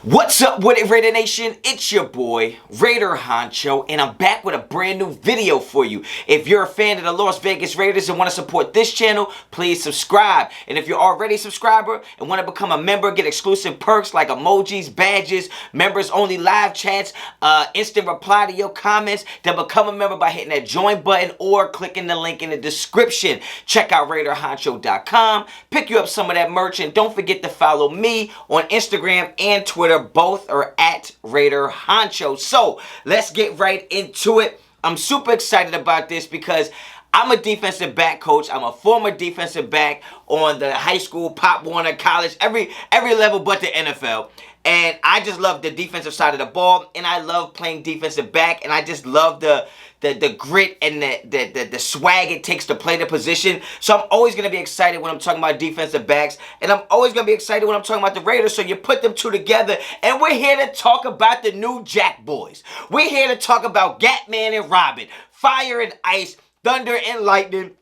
What's up with it, Raider Nation? It's your boy, Raider Honcho, and I'm back with a brand new video for you. If you're a fan of the Las Vegas Raiders and want to support this channel, please subscribe. And if you're already a subscriber and want to become a member, get exclusive perks like emojis, badges, members only live chats, instant reply to your comments, then become a member by hitting that join button or clicking the link in the description. Check out RaiderHoncho.com, pick you up some of that merch, and don't forget to follow me on Instagram and Twitter. Both are at Raider Honcho. So let's get right into it. I'm super excited about this because I'm a defensive back coach. I'm a former defensive back on the high school, Pop Warner, college, every level but the NFL. And I just love the defensive side of the ball, and I love playing defensive back, and I just love the grit and the swag it takes to play the position. So I'm always going to be excited when I'm talking about defensive backs, and I'm always going to be excited when I'm talking about the Raiders. So you put them two together, and we're here to talk about the new Jackboys. We're here to talk about Gatman and Robin, Fire and Ice, Thunder and Lightning.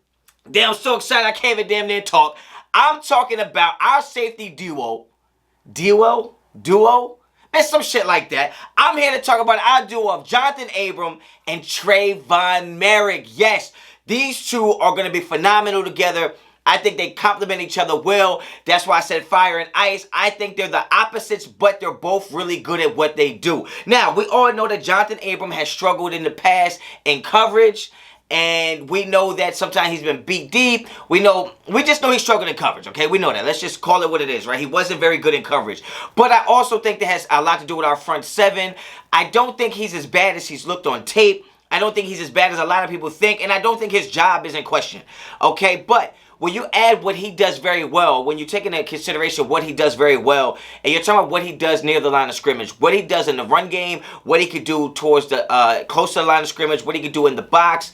Damn, I'm so excited I can't even damn near talk. I'm talking about our safety duo. Duo? Man, some shit like that. I'm here to talk about our duo of Johnathan Abram and Trevon Moehrig. Yes, these two are going to be phenomenal together. I think they complement each other well. That's why I said fire and ice. I think they're the opposites, but they're both really good at what they do. Now, we all know that Johnathan Abram has struggled in the past in coverage. And we know that sometimes he's been beat deep. We just know he's struggling in coverage, okay? We know that. Let's just call it what it is, right? He wasn't very good in coverage. But I also think that has a lot to do with our front seven. I don't think he's as bad as he's looked on tape. I don't think he's as bad as a lot of people think. And I don't think his job is in question, okay? But when you add what he does very well, when you take into consideration what he does very well, and you're talking about what he does near the line of scrimmage, what he does in the run game, what he could do towards the close to the line of scrimmage, what he could do in the box,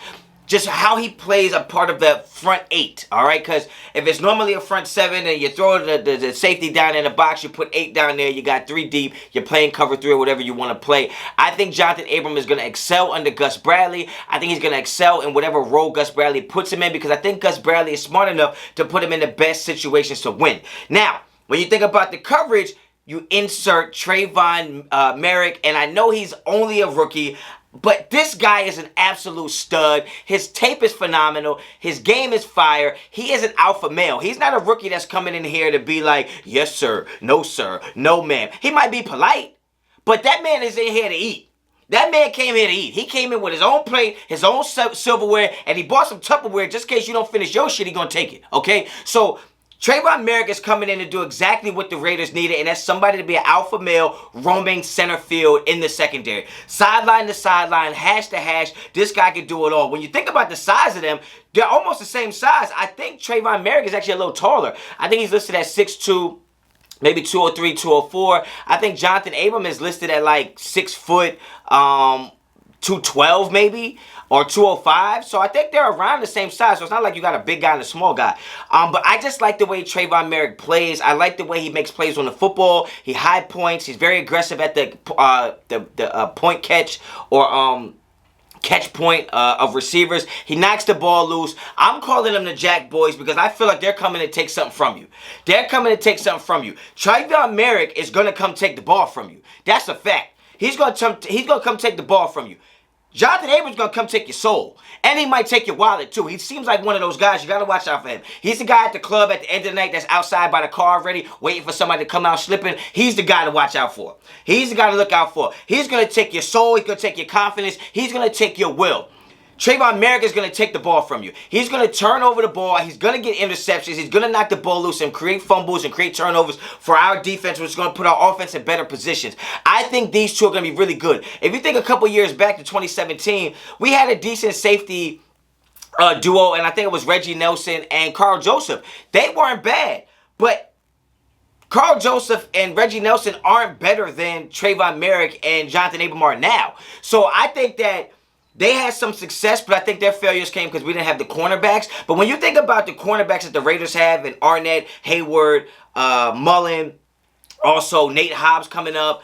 just how he plays a part of the front eight, all right? Because if it's normally a front seven and you throw the safety down in the box, you put 8 down there, you got 3 deep, you're playing cover 3 or whatever you want to play. I think Johnathan Abram is going to excel under Gus Bradley. I think he's going to excel in whatever role Gus Bradley puts him in, because I think Gus Bradley is smart enough to put him in the best situations to win. Now, when you think about the coverage, you insert Trevon Moehrig, and I know he's only a rookie, but this guy is an absolute stud. His tape is phenomenal. His game is fire. He is an alpha male. He's not a rookie that's coming in here to be like, yes, sir, no, ma'am. He might be polite, but that man is in here to eat. That man came here to eat. He came in with his own plate, his own silverware, and he bought some Tupperware just in case you don't finish your shit, he gonna take it, okay? So Trevon Moehrig is coming in to do exactly what the Raiders needed, and that's somebody to be an alpha male roaming center field in the secondary. Sideline to sideline, hash to hash, this guy can do it all. When you think about the size of them, they're almost the same size. I think Trevon Moehrig is actually a little taller. I think he's listed at 6'2", maybe 203, 204. I think Johnathan Abram is listed at like 6 foot, 212 maybe, or 205. So I think they're around the same size. So it's not like you got a big guy and a small guy. But I just like the way Trevon Moehrig plays. I like the way he makes plays on the football. He high points. He's very aggressive at the point catch or catch point of receivers. He knocks the ball loose. I'm calling them the Jackboys because I feel like they're coming to take something from you. They're coming to take something from you. Trevon Moehrig is going to come take the ball from you. That's a fact. He's going to come take the ball from you. Johnathan Abram's going to come take your soul. And he might take your wallet, too. He seems like one of those guys. You got to watch out for him. He's the guy at the club at the end of the night that's outside by the car already, waiting for somebody to come out slipping. He's the guy to watch out for. He's the guy to look out for. He's going to take your soul. He's going to take your confidence. He's going to take your will. Trevon Moehrig is going to take the ball from you. He's going to turn over the ball. He's going to get interceptions. He's going to knock the ball loose and create fumbles and create turnovers for our defense, which is going to put our offense in better positions. I think these two are going to be really good. If you think a couple years back to 2017, we had a decent safety duo, and I think it was Reggie Nelson and Carl Joseph. They weren't bad, but Carl Joseph and Reggie Nelson aren't better than Trevon Moehrig and Johnathan Abram are now. So I think that they had some success, but I think their failures came because we didn't have the cornerbacks. But when you think about the cornerbacks that the Raiders have, and Arnett, Hayward, Mullen, also Nate Hobbs coming up,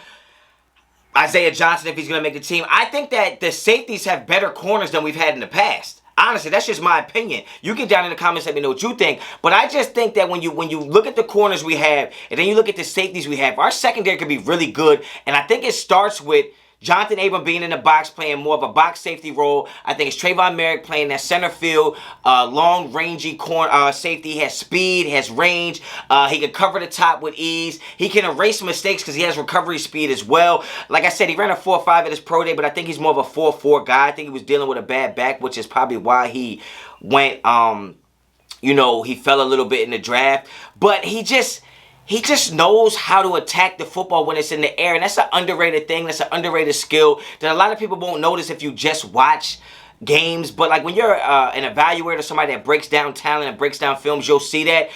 Isaiah Johnson if he's going to make the team, I think that the safeties have better corners than we've had in the past. Honestly, that's just my opinion. You get down in the comments, let me know what you think. But I just think that when you look at the corners we have, and then you look at the safeties we have, our secondary could be really good. And I think it starts with Johnathan Abram being in the box, playing more of a box safety role. I think it's Trevon Moehrig playing that center field, long, rangy safety. He has speed, has range. He can cover the top with ease. He can erase mistakes because he has recovery speed as well. Like I said, he ran a 4.5 at his pro day, but I think he's more of a 4.4 guy. I think he was dealing with a bad back, which is probably why he went, he fell a little bit in the draft. But he just knows how to attack the football when it's in the air. And that's an underrated thing. That's an underrated skill that a lot of people won't notice if you just watch games. But like when you're an evaluator, somebody that breaks down talent and breaks down films, you'll see that.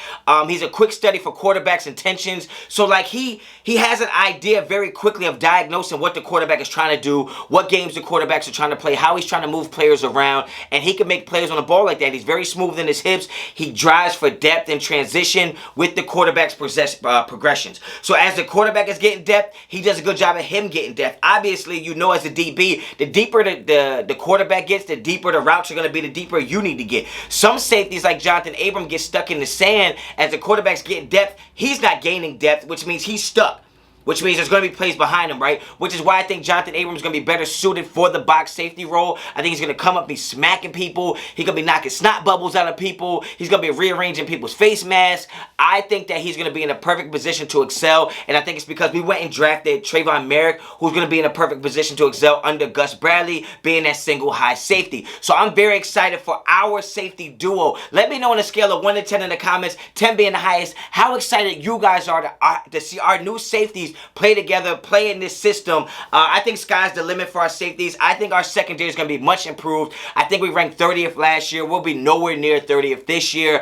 He's a quick study for quarterbacks' intentions. So like he has an idea very quickly of diagnosing what the quarterback is trying to do, what games the quarterbacks are trying to play, how he's trying to move players around, and he can make plays on the ball like that. He's very smooth in his hips. He drives for depth and transition with the quarterback's progressions. So as the quarterback is getting depth, he does a good job of him getting depth. Obviously, as a DB, the deeper the quarterback gets, the deeper the routes are going to be, the deeper you need to get. Some safeties like Johnathan Abram get stuck in the sand as the quarterback's getting depth. He's not gaining depth, which means he's stuck. Which means there's going to be plays behind him, right? Which is why I think Johnathan Abram is going to be better suited for the box safety role. I think he's going to come up and be smacking people. He's going to be knocking snot bubbles out of people. He's going to be rearranging people's face masks. I think that he's going to be in a perfect position to excel. And I think it's because we went and drafted Trevon Moehrig, who's going to be in a perfect position to excel under Gus Bradley, being that single high safety. So I'm very excited for our safety duo. Let me know on a scale of 1 to 10 in the comments, 10 being the highest, how excited you guys are to see our new safeties play together, play in this system. I think sky's the limit for our safeties. I think our secondary is going to be much improved. I think we ranked 30th last year. We'll be nowhere near 30th this year.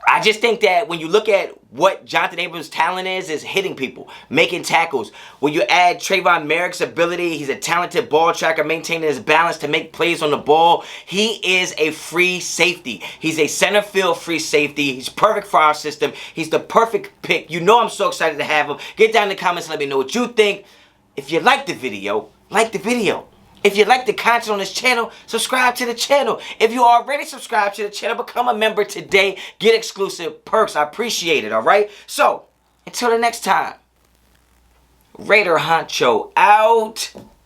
I just think that when you look at what Johnathan Abram's talent is hitting people, making tackles. When you add Trevon Moehrig's ability, he's a talented ball tracker, maintaining his balance to make plays on the ball. He is a free safety. He's a center field free safety. He's perfect for our system. He's the perfect pick. I'm so excited to have him. Get down in the comments and let me know what you think. If you like the video, like the video. If you like the content on this channel, subscribe to the channel. If you already subscribed to the channel, become a member today. Get exclusive perks. I appreciate it, all right? So, until the next time, Raider Honcho out.